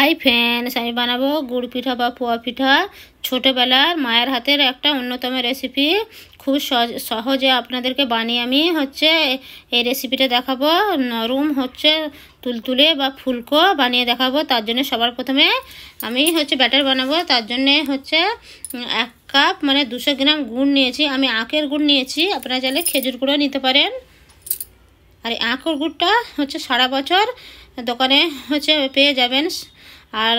Hi friends, আমি বানাবো গুড় পিঠা বা পোয়া পিঠা। ছোটোবেলার মায়ের হাতের একটা অন্যতম রেসিপি। খুব সহজে আপনাদেরকে বানিয়ে আমি এই রেসিপিটা দেখাবো। নরম তুলতুলে বা ফুলকো বানিয়ে দেখাবো। তার জন্য সবার প্রথমে আমি ব্যাটার বানাবো। তার জন্যে 1 কাপ মানে 200 গ্রাম গুড় নিয়েছি। আমি আখের গুড় নিয়েছি, আপনারা চাইলে খেজুর গুঁড়ো নিতে পারেন। আর এই আখের গুড়টা সারা বছর দোকানে পেয়ে যাবেন। আর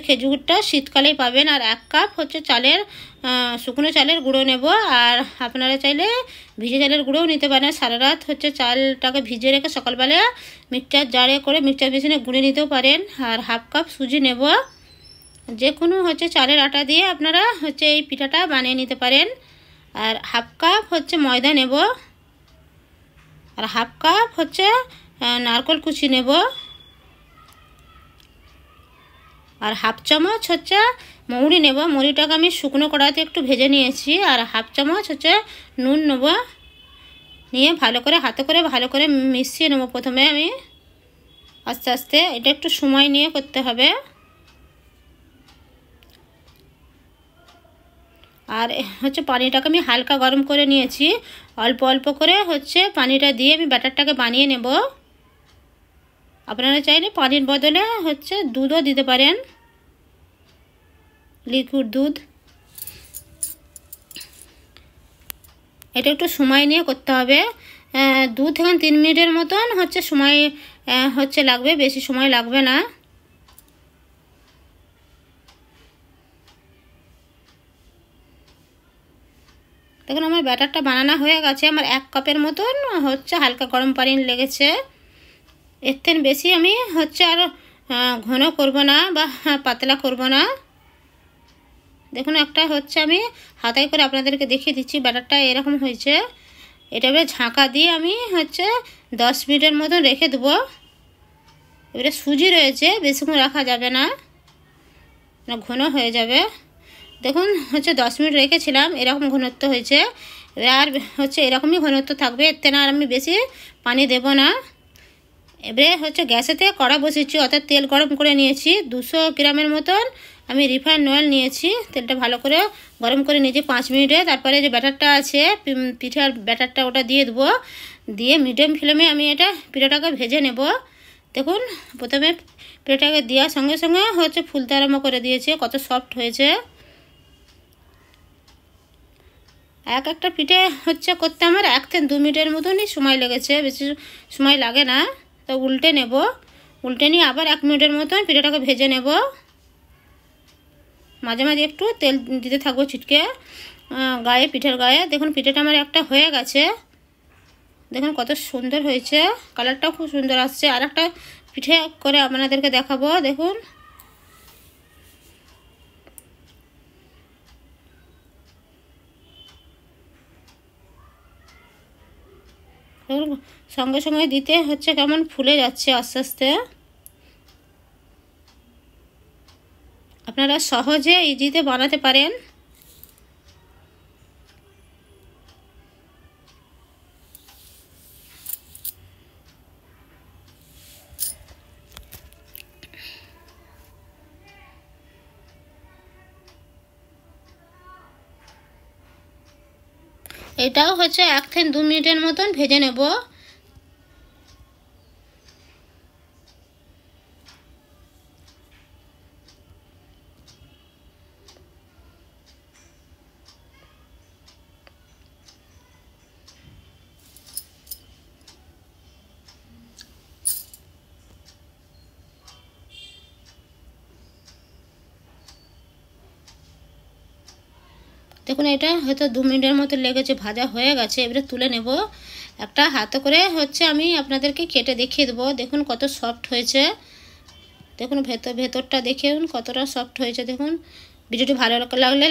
খেজুর গুড়টা শীতকালেই পাবেন। আর 1 কাপ চালের শুকনো চালের গুঁড়ো নেব। আর আপনারা চাইলে ভিজে চালের গুঁড়োও নিতে পারেন। সারা রাত চালটাকে ভিজে রেখে সকালবেলা মিক্সচার জারে করে মিক্সচার মেশিনে গুঁড়ে নিতেও পারেন। আর 1/2 কাপ সুজি নেব। যে কোনো চালের আটা দিয়ে আপনারা এই পিঠাটা বানিয়ে নিতে পারেন। আর 1/2 কাপ ময়দা নেব। আর 1/2 কাপ নারকেল কুচি নেব। আর 1/2 চামচ মৌরি নেব। মৌরিটাকে আমি শুকনো কড়াইতে একটু ভেজে নিয়েছি। আর 1/2 চামচ নুন নেব। নিয়ে ভালো করে হাতে করে ভালো করে মিশিয়ে নেব। প্রথমে আমি আস্তে আস্তে এটা একটু সময় নিয়ে করতে হবে। আর পানিটাকে আমি হালকা গরম করে নিয়েছি। অল্প অল্প করে পানিটা দিয়ে আমি ব্যাটারটাকে বানিয়ে নেব। আপনারা চাইলে পানির বদলে দুধও দিতে পারেন, লিকুইড দুধ। এটা একটু সময় নিয়ে করতে হবে। 2 থেকে 3 মিনিটের মতন সময় লাগবে, বেশি সময় লাগবে না। দেখুন আমার ব্যাটারটা বানানো হয়ে গেছে। আমার 1 কাপের মতন হালকা গরম পানি লেগেছে। এর থেকে বেশি আমি আর ঘন করব না বা পাতলা করব না। দেখুন একটা আমি হাতায় করে আপনাদেরকে দেখিয়ে দিচ্ছি। ব্যাটারটা এরকম হয়েছে। এটা এবারে ঝাঁকা দিয়ে আমি 10 মিনিটের মতন রেখে দেবো। এবারে সুজি রয়েছে, বেশিক্ষণ রাখা যাবে না, ঘন হয়ে যাবে। দেখুন 10 মিনিট রেখেছিলাম, এরকম ঘনত্ব হয়েছে। আর এরকমই ঘনত্ব থাকবে। এর থেকে আর আমি বেশি পানি দেব না। এবারে গ্যাসেতে কড়া বসিয়েছি, অর্থাৎ তেল গরম করে নিয়েছি। 200 গ্রামের মতন আমি রিফাইন্ড অয়েল নিয়েছি। তেলটা ভালো করে গরম করে নিয়েছি 5 মিনিটে। তারপরে যে ব্যাটারটা আছে পিঠার ব্যাটারটা ওটা দিয়ে দেবো। দিয়ে মিডিয়াম ফ্লেমে আমি এটা পিঠাটাকে ভেজে নেব। দেখুন প্রথমে পিঠাটাকে দেওয়ার সঙ্গে সঙ্গে ফুলতে আরম্ভ করে দিয়েছে। কত সফট হয়েছে। একটা পিঠে করতে আমার 1 থেকে 2 মিনিটের মতনই সময় লেগেছে, বেশি সময় লাগে না। তো উল্টে নেব। উল্টে নিয়ে আবার 1 মিনিটের মতন পিঠাটাকে ভেজে নেব। মাঝে মাঝে একটু তেল দিতে থাকবো ছিটকে গায়ে, পিঠার গায়ে। দেখুন পিঠাটা আমার একটা হয়ে গেছে। দেখুন কত সুন্দর হয়েছে, কালারটাও খুব সুন্দর আসছে। আর একটা পিঠে করে আপনাদেরকে দেখাবো। দেখুন সঙ্গে সঙ্গে দিতে কেমন ফুলে যাচ্ছে আস্তে আস্তে। আপনারা সহজে ইজিতে বানাতে পারেন। এটাও 1 থেকে 2 মিনিটের মতন ভেজে নেব। দেখুন এটা 2 মিনিটের মতো লেগেছে, ভাজা হয়ে গেছে। এবারে তুলে নেব। একটা হাতে করে আমি আপনাদেরকে কেটে দেখিয়ে দেবো। দেখুন কত সফট হয়েছে। দেখুন ভেতরটা দেখুন কতটা সফট হয়েছে। দেখুন ভিডিওটি ভালো লাগলে